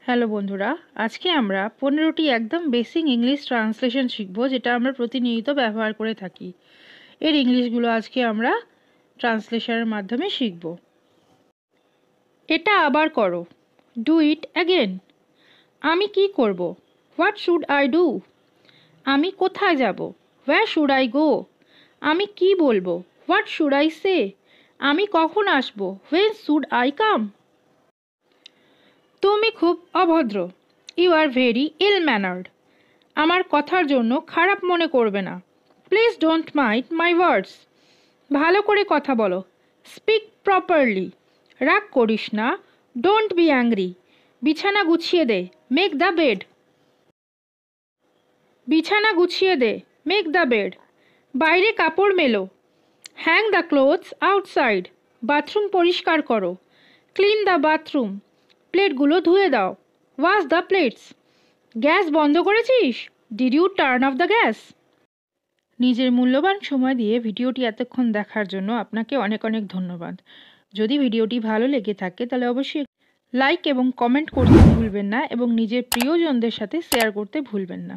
Hello বন্ধুরা, আজকে আমরা 15টি একদম বেসিক ইংলিশ ট্রান্সলেশন শিখব, যেটা আমরা প্রতিনিয়ত ব্যবহার করে থাকি। এর ইংলিশগুলো আজকে আমরা ট্রান্সলেশনের মাধ্যমে শিখব। এটা আবার করো, ডু ইট অ্যাগেন। আমি কি করব, হোয়াট শুড আই ডু। আমি কোথায় যাব, হোয়ার শুড আই গো। আমি কি বলবো, হোয়াট শুড আই সে। আমি কখন আসব, হোয়েন শুড আই কাম। তুমি খুব অভদ্র, ইউ আর ভেরি ইল ম্যানার্ড। আমার কথার জন্য খারাপ মনে করবে না, প্লিজ ডোন্ট মাইন্ড মাই ওয়ার্ডস। ভালো করে কথা বলো, স্পিক প্রপারলি। রাগ করিস না, ডোন্ট বি অ্যাংরি। বিছানা গুছিয়ে দে, মেক দ্য বেড। বিছানা গুছিয়ে দে, মেক দ্য বেড। বাইরে কাপড় মেলো, hang the clothes outside. Bathroom পরিষ্কার করো, ক্লিন দ্য বাথরুম। প্লেটগুলো ধুয়ে দাও, ওয়াশ দ্য প্লেটস। গ্যাস বন্ধ করেছিস, did you turn off the gas. নিজের মূল্যবান সময় দিয়ে ভিডিওটি এতক্ষণ দেখার জন্য আপনাকে অনেক অনেক ধন্যবাদ। যদি ভিডিওটি ভালো লেগে থাকে তাহলে অবশ্যই লাইক এবং কমেন্ট করতে ভুলবেন না, এবং নিজের প্রিয়জনদের সাথে শেয়ার করতে ভুলবেন না।